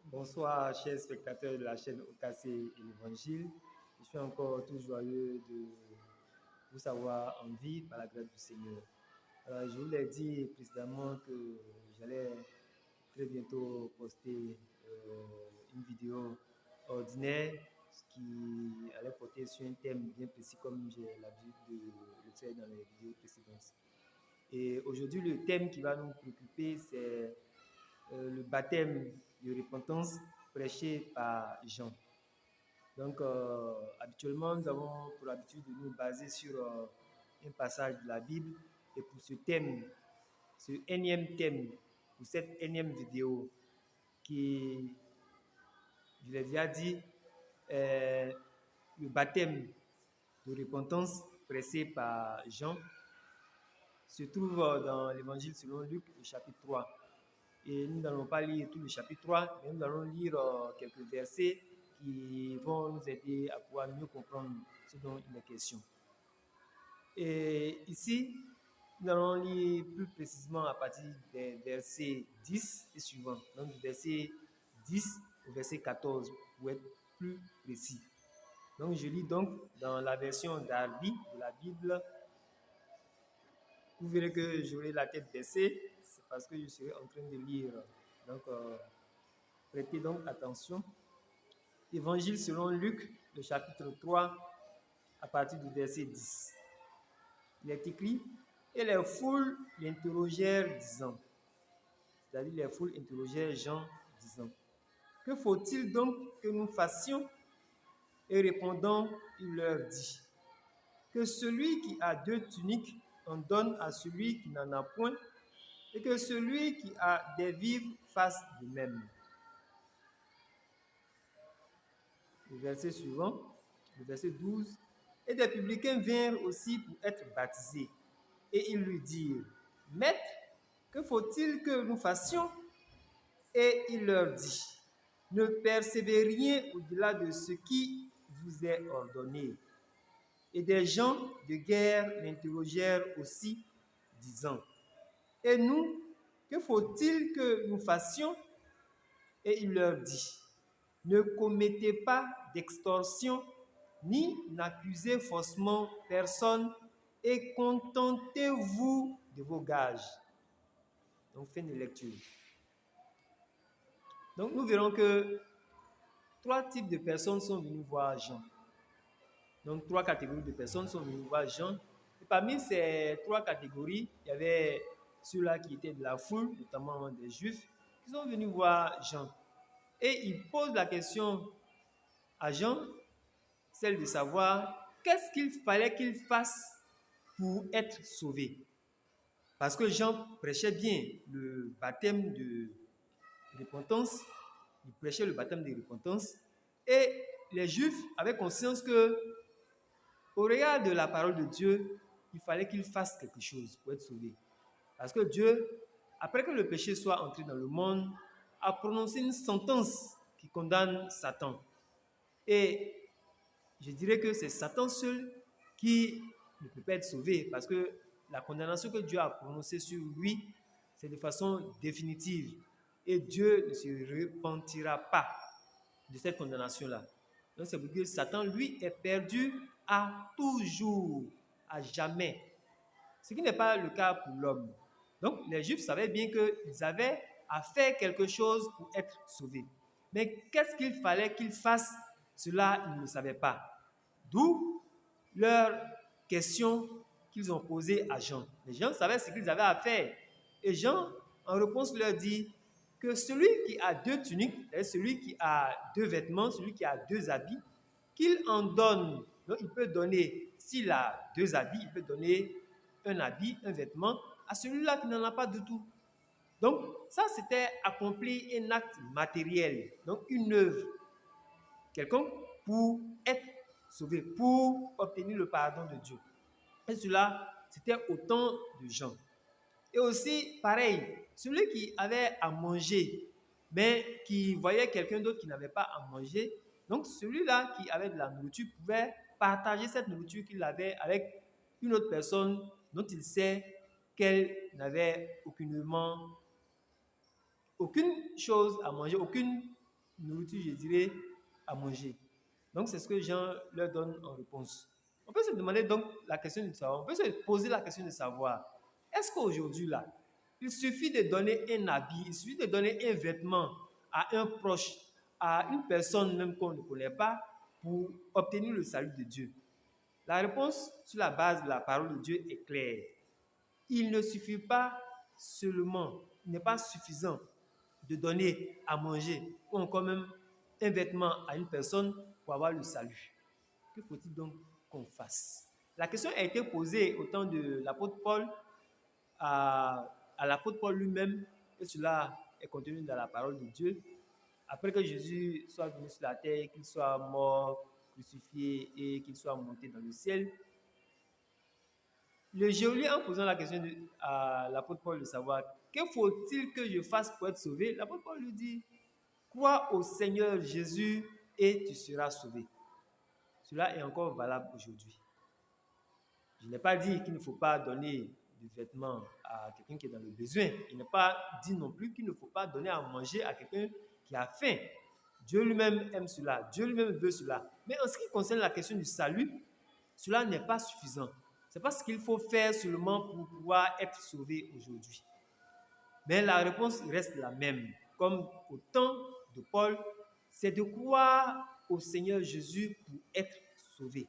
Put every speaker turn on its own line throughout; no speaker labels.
Bonsoir, chers spectateurs de la chaîne OKC et l'Évangile. Je suis encore tout joyeux de vous avoir en vie par la grâce du Seigneur. Alors, je vous l'ai dit précédemment que j'allais très bientôt poster une vidéo ordinaire qui allait porter sur un thème bien précis comme j'ai l'habitude de le faire dans les vidéos précédentes. Et aujourd'hui, le thème qui va nous préoccuper, c'est le baptême de repentance prêché par Jean. Donc, habituellement, nous avons pour l'habitude de nous baser sur un passage de la Bible. Et pour ce thème, ce énième thème, pour cette énième vidéo, qui, je l'ai déjà dit, le baptême de repentance prêché par Jean, se trouve dans l'Évangile selon Luc, le chapitre 3. Et nous n'allons pas lire tout le chapitre 3, mais nous allons lire quelques versets qui vont nous aider à pouvoir mieux comprendre ce dont il est question. Et ici, nous allons lire plus précisément à partir des versets 10 et suivants. Donc du verset 10 au verset 14 pour être plus précis. Donc je lis donc dans la version d'Arby de la Bible. Vous verrez que j'aurai la tête baissée, c'est parce que je serai en train de lire. Donc, prêtez donc attention. Évangile selon Luc, le chapitre 3, à partir du verset 10. Il est écrit, et les foules l'interrogèrent disant, c'est-à-dire les foules interrogèrent Jean disant, que faut-il donc que nous fassions? Et répondant, il leur dit, que celui qui a 2 tuniques en donne à celui qui n'en a point, et que celui qui a des vivres fasse de même. Le verset suivant, le verset 12. Et des publicains vinrent aussi pour être baptisés. Et ils lui dirent, Maître, que faut-il que nous fassions? Et il leur dit, ne persévérez rien au-delà de ce qui vous est ordonné. Et des gens de guerre l'interrogèrent aussi, disant, et nous, que faut-il que nous fassions? Et il leur dit, ne commettez pas d'extorsion, ni n'accusez faussement personne, et contentez-vous de vos gages. Donc, fin de lecture. Donc, nous verrons que 3 types de personnes sont venues voir Jean. Donc, 3 catégories de personnes sont venues voir Jean. Et parmi ces 3 catégories, il y avait ceux-là qui étaient de la foule, notamment des Juifs, qui sont venus voir Jean. Et ils posent la question à Jean, celle de savoir qu'est-ce qu'il fallait qu'il fasse pour être sauvé. Parce que Jean prêchait bien le baptême de repentance, il prêchait le baptême de repentance, et les Juifs avaient conscience que, au regard de la parole de Dieu, il fallait qu'ils fassent quelque chose pour être sauvés. Parce que Dieu, après que le péché soit entré dans le monde, a prononcé une sentence qui condamne Satan. Et je dirais que c'est Satan seul qui ne peut pas être sauvé, parce que la condamnation que Dieu a prononcée sur lui, c'est de façon définitive. Et Dieu ne se repentira pas de cette condamnation-là. Donc c'est pour que Satan, lui, est perdu à toujours, à jamais. Ce qui n'est pas le cas pour l'homme. Donc les Juifs savaient bien qu'ils avaient à faire quelque chose pour être sauvés. Mais qu'est-ce qu'il fallait qu'ils fassent? Cela, ils ne le savaient pas. D'où leur question qu'ils ont posée à Jean. Les gens savaient ce qu'ils avaient à faire. Et Jean, en réponse, leur dit que celui qui a 2 tuniques, celui qui a 2 vêtements, celui qui a 2 habits, qu'il en donne. Donc, il peut donner, s'il a 2 habits, il peut donner un habit, un vêtement à celui-là qui n'en a pas du tout. Donc, ça, c'était accomplir un acte matériel, donc une œuvre quelconque pour être sauvé, pour obtenir le pardon de Dieu. Et cela, c'était au temps de Jean. Et aussi, pareil, celui qui avait à manger, mais qui voyait quelqu'un d'autre qui n'avait pas à manger, donc celui-là qui avait de la nourriture pouvait partager cette nourriture qu'il avait avec une autre personne dont il sait qu'elle n'avait aucunement aucune chose à manger, aucune nourriture, je dirais, à manger. Donc, c'est ce que Jean leur donne en réponse. On peut se demander donc la question de savoir, on peut se poser la question de savoir, est-ce qu'aujourd'hui là, il suffit de donner un habit, il suffit de donner un vêtement à un proche, à une personne même qu'on ne connaît pas, pour obtenir le salut de Dieu? La réponse sur la base de la parole de Dieu est claire. Il ne suffit pas seulement, il n'est pas suffisant de donner à manger ou encore même un vêtement à une personne pour avoir le salut. Que faut-il donc qu'on fasse? La question a été posée au temps de l'apôtre Paul à l'apôtre Paul lui-même, et cela est contenu dans la parole de Dieu. Après que Jésus soit venu sur la terre, qu'il soit mort, crucifié et qu'il soit monté dans le ciel, le geôlier, en posant la question à l'apôtre Paul de savoir que faut-il que je fasse pour être sauvé, l'apôtre Paul lui dit, crois au Seigneur Jésus et tu seras sauvé. Cela est encore valable aujourd'hui. Je n'ai pas dit qu'il ne faut pas donner du vêtement à quelqu'un qui est dans le besoin. Il n'est pas dit non plus qu'il ne faut pas donner à manger à quelqu'un qui a faim. Dieu lui-même aime cela. Dieu lui-même veut cela. Mais en ce qui concerne la question du salut, cela n'est pas suffisant. Ce n'est pas ce qu'il faut faire seulement pour pouvoir être sauvé aujourd'hui. Mais la réponse reste la même. Comme au temps de Paul, c'est de croire au Seigneur Jésus pour être sauvé.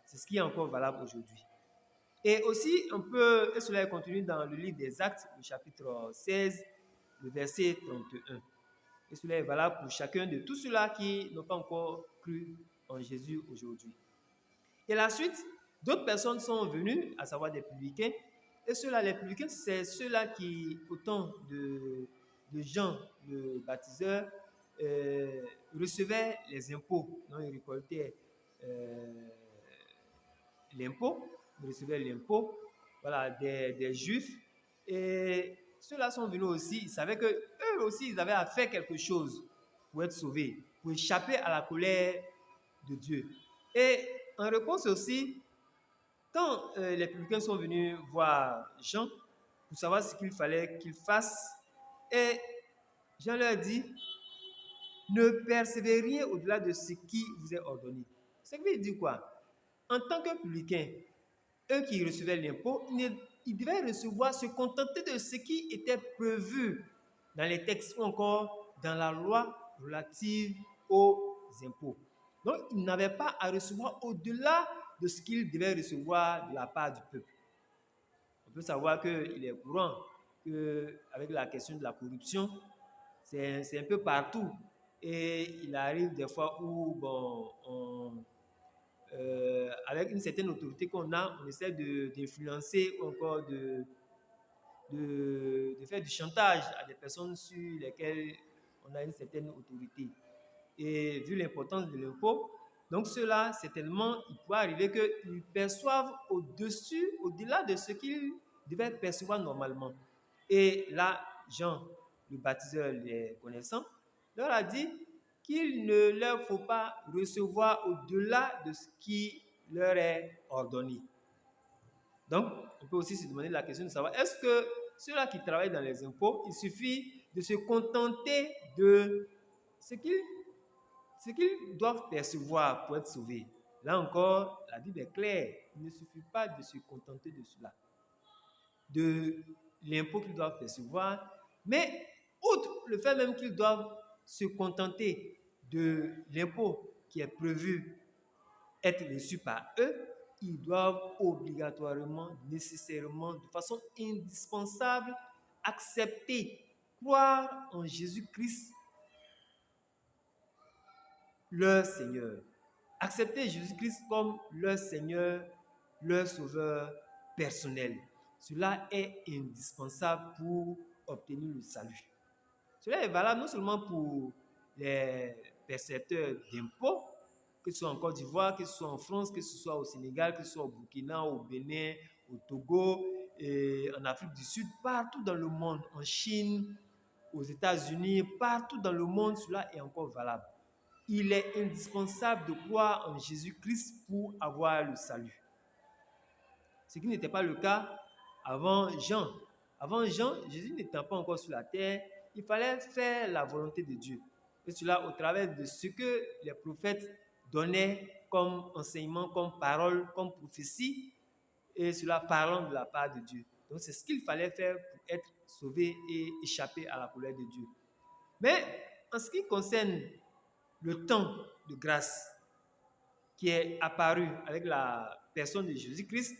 C'est ce qui est encore valable aujourd'hui. Et aussi, et cela est contenu dans le livre des Actes, le chapitre 16, le verset 31. Et cela est valable pour chacun de tous ceux-là qui n'ont pas encore cru en Jésus aujourd'hui. Et la suite, d'autres personnes sont venues, à savoir des publicains. Et ceux-là, les publicains, c'est ceux-là qui, au temps de Jean le baptiseur, recevaient les impôts. Donc, ils récoltaient l'impôt, ils recevaient l'impôt, voilà, des Juifs. Et ceux-là sont venus aussi, ils savaient qu'eux aussi, ils avaient à faire quelque chose pour être sauvés, pour échapper à la colère de Dieu. Et en réponse aussi, quand les publicains sont venus voir Jean pour savoir ce qu'il fallait qu'il fasse, et Jean leur dit, ne persévérez au-delà de ce qui vous est ordonné. Ce qui veut dire quoi? En tant que publicain, eux qui recevaient l'impôt, ils devaient recevoir, se contenter de ce qui était prévu dans les textes ou encore dans la loi relative aux impôts. Donc, ils n'avaient pas à recevoir au-delà de ce qu'ils devaient recevoir de la part du peuple. On peut savoir qu'il est courant qu'avec la question de la corruption, c'est un peu partout. Et il arrive des fois où, avec une certaine autorité qu'on a, on essaie d'influencer ou encore de faire du chantage à des personnes sur lesquelles on a une certaine autorité. Et vu l'importance de l'impôt, donc ceux-là, certainement, il pourrait arriver qu'ils perçoivent au-delà de ce qu'ils devaient percevoir normalement. Et là, Jean, le baptiseur, les connaissant, leur a dit qu'il ne leur faut pas recevoir au-delà de ce qui leur est ordonné. Donc, on peut aussi se demander la question de savoir, est-ce que ceux-là qui travaillent dans les impôts, il suffit de se contenter de ce qu'ils doivent percevoir pour être sauvés? Là encore, la Bible est claire. Il ne suffit pas de se contenter de cela, de l'impôt qu'ils doivent percevoir, mais outre le fait même qu'ils doivent se contenter de l'impôt qui est prévu être reçu par eux, ils doivent obligatoirement, nécessairement, de façon indispensable, accepter, croire en Jésus-Christ, leur Seigneur. Accepter Jésus-Christ comme leur Seigneur, leur Sauveur personnel. Cela est indispensable pour obtenir le salut. Cela est valable non seulement pour les percepteurs d'impôts, que ce soit en Côte d'Ivoire, que ce soit en France, que ce soit au Sénégal, que ce soit au Burkina, au Bénin, au Togo, et en Afrique du Sud, partout dans le monde, en Chine, aux États-Unis, partout dans le monde, cela est encore valable. Il est indispensable de croire en Jésus-Christ pour avoir le salut. Ce qui n'était pas le cas avant Jean. Avant Jean, Jésus n'était pas encore sur la terre. il fallait faire la volonté de Dieu. Et cela au travers de ce que les prophètes donnaient comme enseignement, comme parole, comme prophétie, et cela parlant de la part de Dieu. Donc c'est ce qu'il fallait faire pour être sauvé et échapper à la colère de Dieu. Mais en ce qui concerne le temps de grâce qui est apparu avec la personne de Jésus-Christ,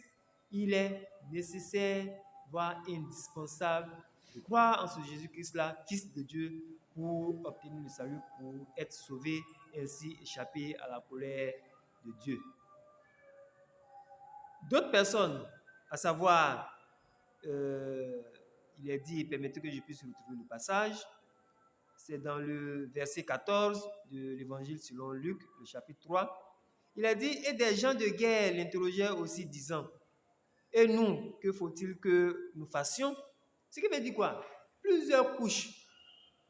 il est nécessaire, voire indispensable, de croire en ce Jésus-Christ-là, Fils de Dieu, pour obtenir le salut, pour être sauvé et ainsi échapper à la colère de Dieu. D'autres personnes, à savoir, il est dit, permettez que je puisse retrouver le passage, c'est dans le verset 14 de l'évangile selon Luc, le chapitre 3. Il a dit, et des gens de guerre l'interrogèrent aussi, disant, et nous, que faut-il que nous fassions? Ce qui veut dire quoi? Plusieurs couches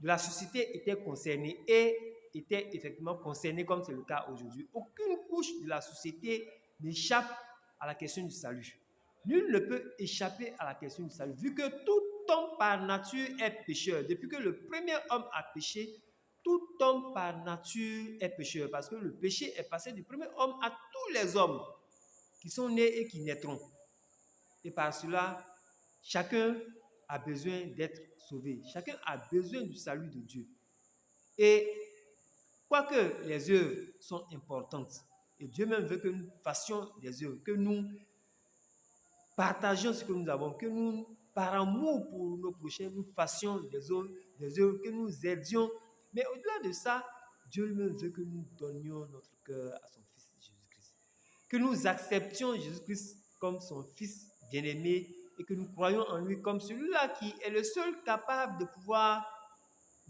de la société étaient concernées et étaient effectivement concernées comme c'est le cas aujourd'hui. Aucune couche de la société n'échappe à la question du salut. Nul ne peut échapper à la question du salut, vu que tout homme par nature est pécheur. Depuis que le premier homme a péché, tout homme par nature est pécheur, parce que le péché est passé du premier homme à tous les hommes qui sont nés et qui naîtront. Et par cela, chacun a besoin d'être sauvé. Chacun a besoin du salut de Dieu. Et quoique les œuvres sont importantes, et Dieu même veut que nous fassions des œuvres, que nous partageons ce que nous avons, que nous, par amour pour nos prochains, nous fassions des œuvres, que nous aidions. Mais au-delà de ça, Dieu lui-même veut que nous donnions notre cœur à son Fils Jésus-Christ. Que nous acceptions Jésus-Christ comme son Fils bien-aimé et que nous croyons en lui comme celui-là qui est le seul capable de pouvoir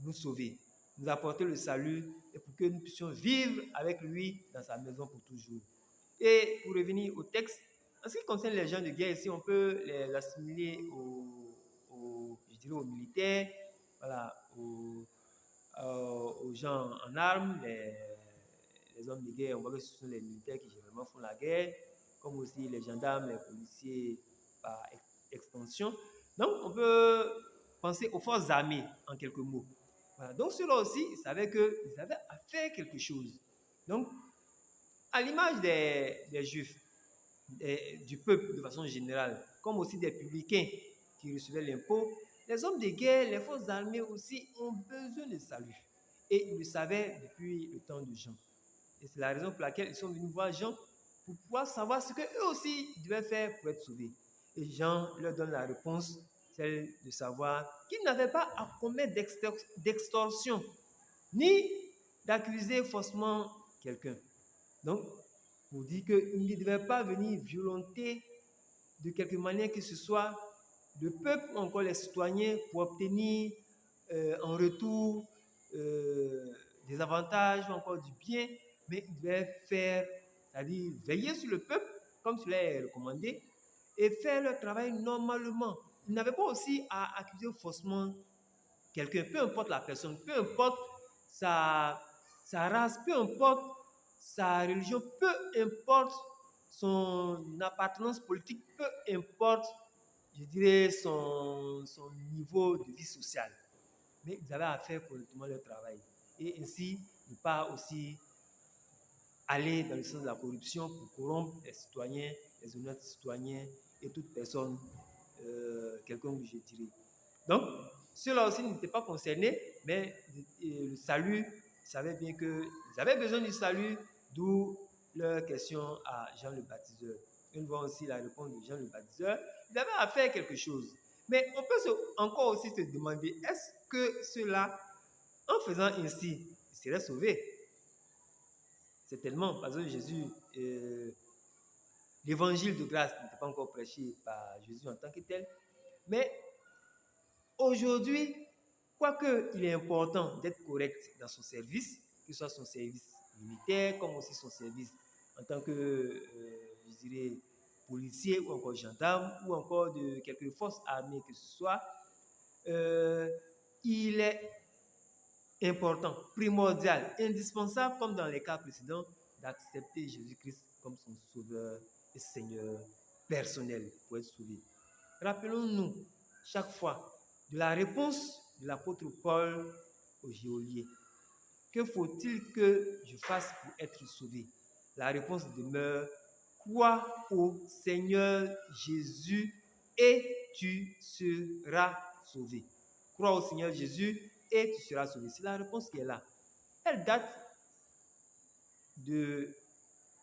nous sauver, nous apporter le salut et pour que nous puissions vivre avec lui dans sa maison pour toujours. Et pour revenir au texte, en ce qui concerne les gens de guerre ici, on peut l'assimiler aux militaires, voilà, aux gens en armes, les hommes de guerre. On voit que ce sont les militaires qui généralement font la guerre, comme aussi les gendarmes, les policiers par extension. Donc, on peut penser aux forces armées en quelques mots. Voilà. Donc, ceux-là aussi, ils savaient qu'ils avaient à faire quelque chose. Donc, à l'image des Juifs, du peuple de façon générale, comme aussi des publicains qui recevaient l'impôt, les hommes de guerre, les forces armées aussi ont besoin de salut. Et ils le savaient depuis le temps de Jean. Et c'est la raison pour laquelle ils sont venus voir Jean pour pouvoir savoir ce qu'eux aussi devaient faire pour être sauvés. Et Jean leur donne la réponse, celle de savoir qu'ils n'avaient pas à commettre d'extorsion, ni d'accuser faussement quelqu'un. Donc, pour dire qu'ils ne devaient pas venir violenter de quelque manière que ce soit le peuple ou encore les citoyens pour obtenir en retour des avantages ou encore du bien, mais ils devaient faire, c'est-à-dire veiller sur le peuple, comme cela est recommandé, et faire leur travail normalement. Ils n'avaient pas aussi à accuser faussement quelqu'un, peu importe la personne, peu importe sa race, peu importe sa religion, peu importe son appartenance politique, peu importe, je dirais, son niveau de vie sociale. Mais ils avaient à faire correctement leur travail. Et ainsi, ne pas aussi aller dans le sens de la corruption pour corrompre les citoyens, les honnêtes citoyens et toute personne, quelqu'un que je dirais. Donc, ceux-là aussi n'étaient pas concernés, mais le salut, ils savaient bien qu'ils avaient besoin du salut, d'où leur question à Jean le baptiseur. Nous voyons aussi la réponse de Jean le baptiseur. Ils avaient à faire quelque chose. Mais on peut encore aussi se demander, est-ce que ceux-là, en faisant ainsi, ils seraient sauvés? C'est tellement, parce que Jésus, l'évangile de grâce n'était pas encore prêché par Jésus en tant que tel. Mais aujourd'hui, quoique il est important d'être correct dans son service, que ce soit son service militaire, comme aussi son service en tant que, je dirais, policier ou encore gendarme, ou encore de quelques forces armées que ce soit, il est important, primordial, indispensable, comme dans les cas précédents, d'accepter Jésus-Christ comme son sauveur et Seigneur personnel pour être sauvé. Rappelons-nous chaque fois de la réponse de l'apôtre Paul aux Géoliens. Que faut-il que je fasse pour être sauvé? La réponse demeure: crois au Seigneur Jésus et tu seras sauvé. Crois au Seigneur Jésus et tu seras sauvé. C'est la réponse qui est là. Elle date de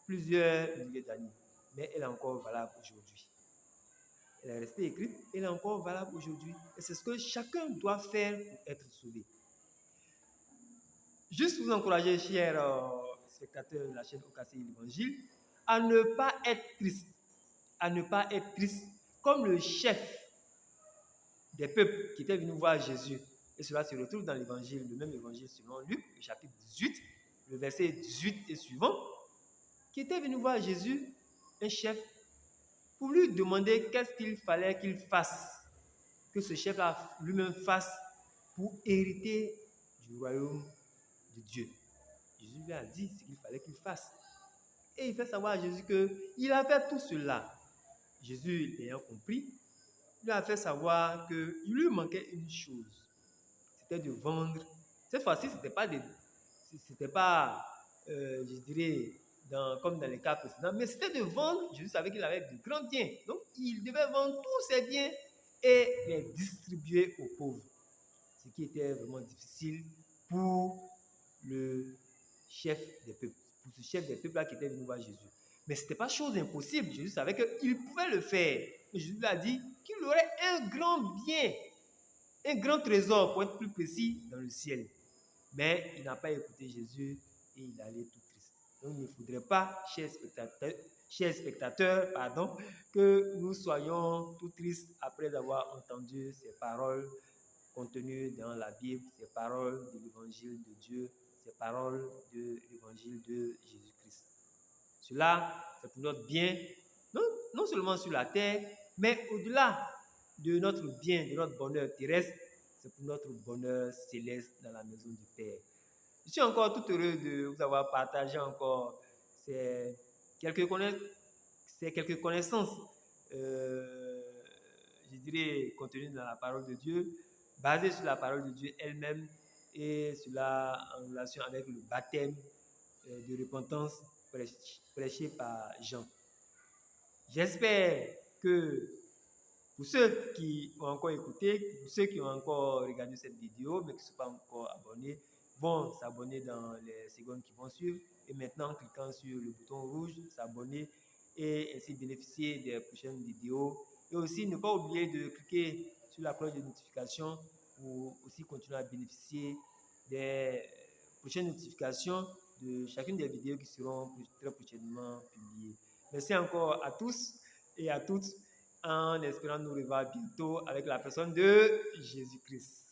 plusieurs milliers d'années, mais elle est encore valable aujourd'hui. Elle est restée écrite, elle est encore valable aujourd'hui. Et c'est ce que chacun doit faire pour être sauvé. Juste vous encourager, chers spectateurs de la chaîne OKCI l'Évangile, à ne pas être triste. À ne pas être triste comme le chef des peuples qui était venu voir Jésus. Et cela se retrouve dans l'évangile, le même évangile selon Luc, le chapitre 18, le verset 18 et suivant, qui était venu voir Jésus, un chef, pour lui demander qu'est-ce qu'il fallait qu'il fasse, que ce chef-là lui-même fasse pour hériter du royaume de Dieu. Jésus lui a dit ce qu'il fallait qu'il fasse. Et il fait savoir à Jésus qu'il a fait tout cela. Jésus, ayant compris, lui a fait savoir qu'il lui manquait une chose. C'était de vendre. Cette fois-ci, ce n'était pas, je dirais, comme dans les cas précédents, mais c'était de vendre. Jésus savait qu'il avait de grands biens. Donc, il devait vendre tous ses biens et les distribuer aux pauvres. Ce qui était vraiment difficile pour le chef des peuples, pour ce chef des peuples-là qui était venu voir Jésus. Mais ce n'était pas chose impossible. Jésus savait qu'il pouvait le faire. Et Jésus lui a dit qu'il aurait un grand bien, un grand trésor, pour être plus précis, dans le ciel. Mais il n'a pas écouté Jésus et il allait tout triste. Donc il ne faudrait pas, chers spectateurs, que nous soyons tout tristes après avoir entendu ces paroles contenues dans la Bible, ces paroles de l'évangile de Dieu, ces paroles de l'évangile de Jésus-Christ. Cela, c'est pour notre bien, non seulement sur la terre, mais au-delà de notre bien, de notre bonheur terrestre, c'est pour notre bonheur céleste dans la maison du Père. Je suis encore tout heureux de vous avoir partagé encore ces quelques connaissances, je dirais, contenues dans la parole de Dieu, basées sur la parole de Dieu elle-même et cela en relation avec le baptême de repentance prêché par Jean. J'espère que pour ceux qui ont encore écouté, pour ceux qui ont encore regardé cette vidéo, mais qui ne sont pas encore abonnés, vont s'abonner dans les secondes qui vont suivre. Et maintenant, en cliquant sur le bouton rouge, s'abonner et ainsi bénéficier des prochaines vidéos. Et aussi, ne pas oublier de cliquer sur la cloche de notification pour aussi continuer à bénéficier des prochaines notifications de chacune des vidéos qui seront très prochainement publiées. Merci encore à tous et à toutes, en espérant nous revoir bientôt avec la personne de Jésus-Christ.